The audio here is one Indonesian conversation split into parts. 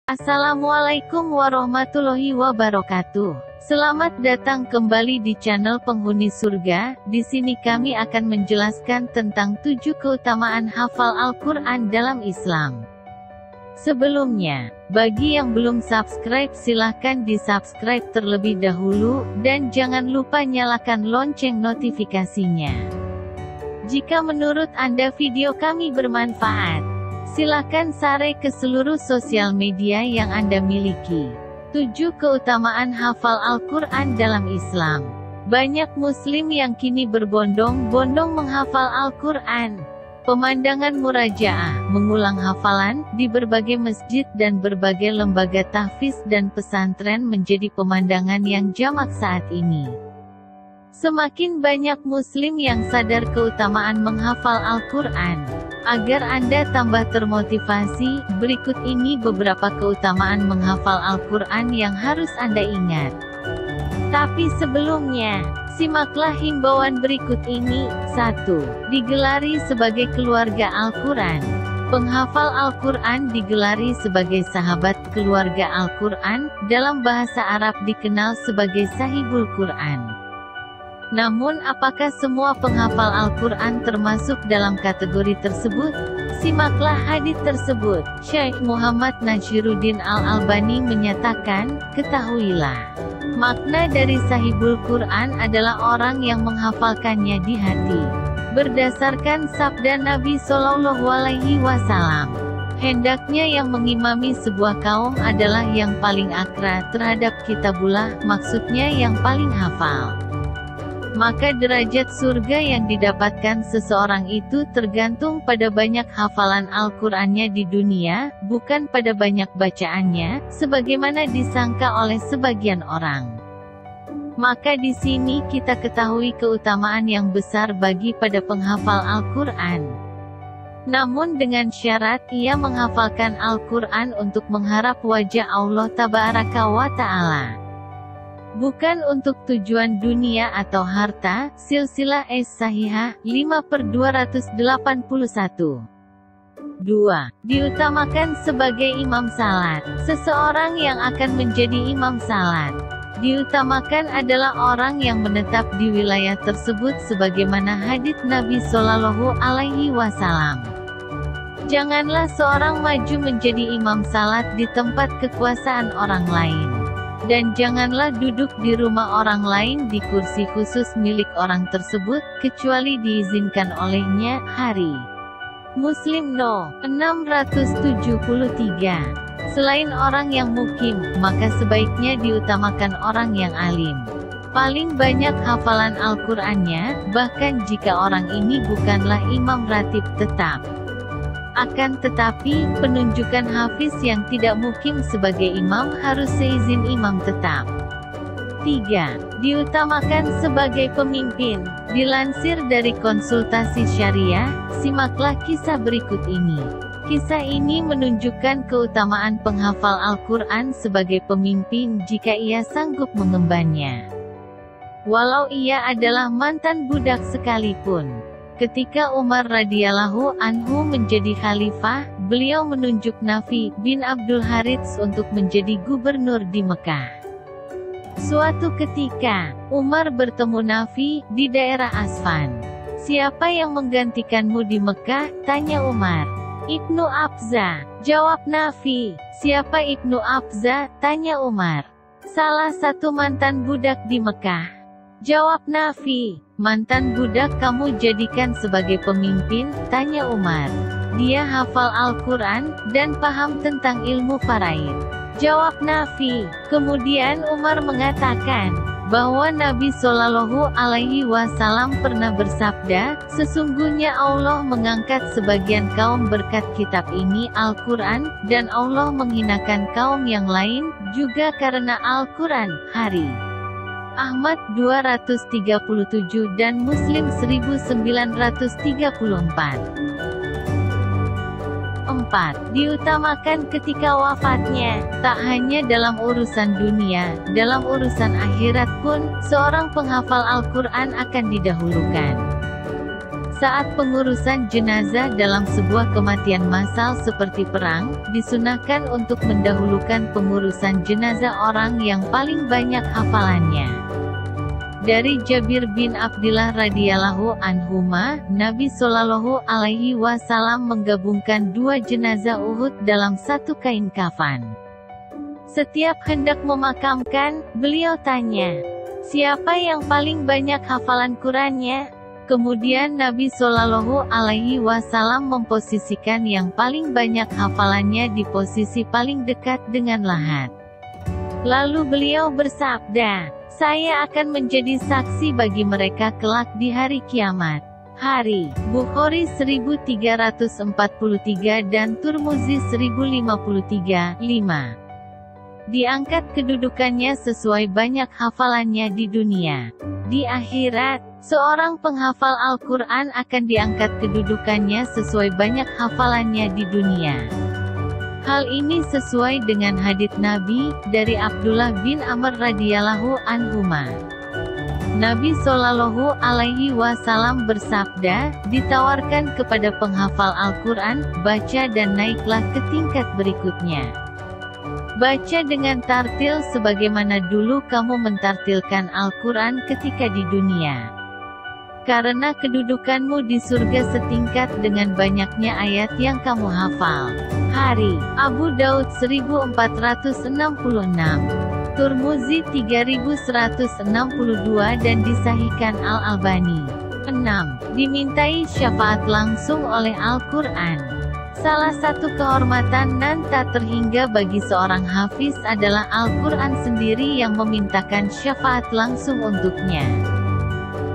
Assalamualaikum warahmatullahi wabarakatuh. Selamat datang kembali di channel Penghuni Surga. Di sini kami akan menjelaskan tentang 7 keutamaan hafal Al-Quran dalam Islam. Sebelumnya, bagi yang belum subscribe silahkan di-subscribe terlebih dahulu, dan jangan lupa nyalakan lonceng notifikasinya. Jika menurut Anda video kami bermanfaat, silakan share ke seluruh sosial media yang Anda miliki. 7 keutamaan hafal Al-Quran dalam Islam. Banyak muslim yang kini berbondong-bondong menghafal Al-Quran. Pemandangan murajaah, mengulang hafalan, di berbagai masjid dan berbagai lembaga tahfiz dan pesantren menjadi pemandangan yang jamak saat ini. Semakin banyak muslim yang sadar keutamaan menghafal Al-Quran. Agar Anda tambah termotivasi, berikut ini beberapa keutamaan menghafal Al-Quran yang harus Anda ingat. Tapi sebelumnya, simaklah himbauan berikut ini. 1. Digelari sebagai keluarga Al-Quran. Penghafal Al-Quran digelari sebagai sahabat keluarga Al-Quran, dalam bahasa Arab dikenal sebagai sahibul Quran. Namun apakah semua penghafal Al-Quran termasuk dalam kategori tersebut? Simaklah hadits tersebut. Syekh Muhammad Nashiruddin Al-Albani menyatakan, ketahuilah, makna dari sahibul Quran adalah orang yang menghafalkannya di hati. Berdasarkan sabda Nabi Shallallahu Alaihi Wasallam, hendaknya yang mengimami sebuah kaum adalah yang paling akrab terhadap kitabullah, maksudnya yang paling hafal. Maka derajat surga yang didapatkan seseorang itu tergantung pada banyak hafalan Al-Qur'annya di dunia, bukan pada banyak bacaannya, sebagaimana disangka oleh sebagian orang. Maka di sini kita ketahui keutamaan yang besar bagi pada penghafal Al-Qur'an. Namun dengan syarat ia menghafalkan Al-Qur'an untuk mengharap wajah Allah Tabaraka wa Ta'ala. Bukan untuk tujuan dunia atau harta. Silsilah As-Sahihah 5/281. 2. Diutamakan sebagai imam salat. Seseorang yang akan menjadi imam salat diutamakan adalah orang yang menetap di wilayah tersebut sebagaimana hadits Nabi Shallallahu Alaihi Wasallam. Janganlah seorang maju menjadi imam salat di tempat kekuasaan orang lain. Dan janganlah duduk di rumah orang lain di kursi khusus milik orang tersebut, kecuali diizinkan olehnya. Hari Muslim No. 673. Selain orang yang mukim, maka sebaiknya diutamakan orang yang alim. Paling banyak hafalan Al-Qur'annya, bahkan jika orang ini bukanlah imam ratib tetap. Akan tetapi, penunjukan hafiz yang tidak mukim sebagai imam harus seizin imam tetap. 3. Diutamakan sebagai pemimpin. Dilansir dari Konsultasi Syariah, simaklah kisah berikut ini. Kisah ini menunjukkan keutamaan penghafal Al-Quran sebagai pemimpin jika ia sanggup mengembannya. Walau ia adalah mantan budak sekalipun. Ketika Umar radhiyallahu anhu menjadi khalifah, beliau menunjuk Nafi bin Abdul Harits untuk menjadi gubernur di Mekah. Suatu ketika, Umar bertemu Nafi di daerah Asfan. "Siapa yang menggantikanmu di Mekah?" tanya Umar. "Ibnu Abza," jawab Nafi. "Siapa Ibnu Abza?" tanya Umar. "Salah satu mantan budak di Mekah," jawab Nafi. "Mantan budak kamu jadikan sebagai pemimpin?" tanya Umar. "Dia hafal Al-Quran, dan paham tentang ilmu faraid," jawab Nafi. Kemudian Umar mengatakan, bahwa Nabi Shallallahu Alaihi Wasallam pernah bersabda, "Sesungguhnya Allah mengangkat sebagian kaum berkat kitab ini Al-Quran, dan Allah menghinakan kaum yang lain, juga karena Al-Quran." Hari Ahmad 237 dan Muslim 1934. 4. Diutamakan ketika wafatnya. Tak hanya dalam urusan dunia, dalam urusan akhirat pun, seorang penghafal Al-Quran akan didahulukan. Saat pengurusan jenazah dalam sebuah kematian massal seperti perang, disunahkan untuk mendahulukan pengurusan jenazah orang yang paling banyak hafalannya. Dari Jabir bin Abdillah radhiyallahu anhuma, Nabi Shallallahu alaihi wasallam menggabungkan 2 jenazah Uhud dalam satu kain kafan. Setiap hendak memakamkan, beliau tanya, "Siapa yang paling banyak hafalan Qur'annya?" Kemudian Nabi Shallallahu alaihi wasallam memposisikan yang paling banyak hafalannya di posisi paling dekat dengan lahat. Lalu beliau bersabda, "Saya akan menjadi saksi bagi mereka kelak di hari kiamat." Hari Bukhari 1343 dan Tirmidzi 1053, 5. Diangkat kedudukannya sesuai banyak hafalannya di dunia. Di akhirat, seorang penghafal Al-Quran akan diangkat kedudukannya sesuai banyak hafalannya di dunia. Hal ini sesuai dengan hadits Nabi, dari Abdullah bin Amr radhiyallahu anhuma. Nabi Shallallahu alaihi wasallam bersabda, ditawarkan kepada penghafal Al-Quran, baca dan naiklah ke tingkat berikutnya. Baca dengan tartil sebagaimana dulu kamu mentartilkan Al-Quran ketika di dunia. Karena kedudukanmu di surga setingkat dengan banyaknya ayat yang kamu hafal. Hari Abu Daud 1466, Tirmidzi 3162 dan disahihkan Al-Albani. 6. Dimintai syafaat langsung oleh Al-Quran. Salah satu kehormatan nan tak terhingga bagi seorang hafiz adalah Al-Quran sendiri yang memintakan syafaat langsung untuknya.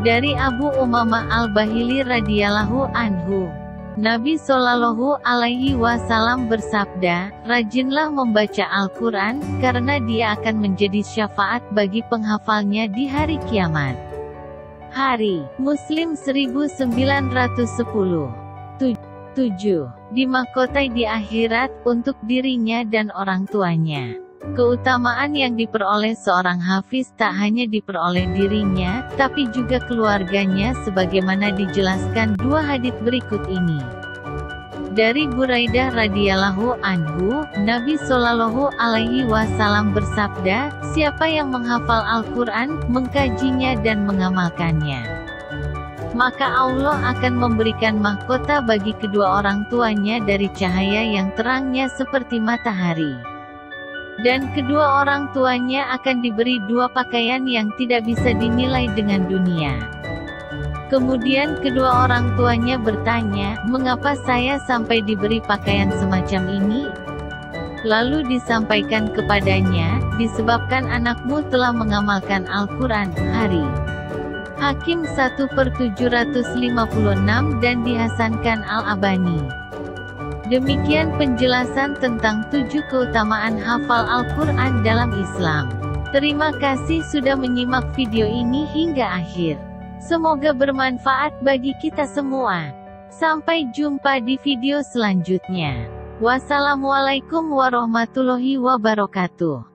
Dari Abu Umamah Al-Bahili radhiyallahu anhu, Nabi Shallallahu alaihi wasallam bersabda, "Rajinlah membaca Al-Quran, karena dia akan menjadi syafaat bagi penghafalnya di hari kiamat." Hari Muslim 1910. 7. Dimahkotai di akhirat, untuk dirinya dan orang tuanya. Keutamaan yang diperoleh seorang hafiz tak hanya diperoleh dirinya, tapi juga keluarganya sebagaimana dijelaskan 2 hadits berikut ini. Dari Buraidah radhiyallahu anhu, Nabi Shallallahu alaihi wasallam bersabda, "Siapa yang menghafal Al-Quran, mengkajinya dan mengamalkannya, maka Allah akan memberikan mahkota bagi kedua orang tuanya dari cahaya yang terangnya seperti matahari. Dan kedua orang tuanya akan diberi 2 pakaian yang tidak bisa dinilai dengan dunia." Kemudian kedua orang tuanya bertanya, "Mengapa saya sampai diberi pakaian semacam ini?" Lalu disampaikan kepadanya, "Disebabkan anakmu telah mengamalkan Al-Quran." Hari Hakim 1/756 dan dihasankan Al-Albani. Demikian penjelasan tentang 7 keutamaan hafal Al-Quran dalam Islam. Terima kasih sudah menyimak video ini hingga akhir. Semoga bermanfaat bagi kita semua. Sampai jumpa di video selanjutnya. Wassalamualaikum warahmatullahi wabarakatuh.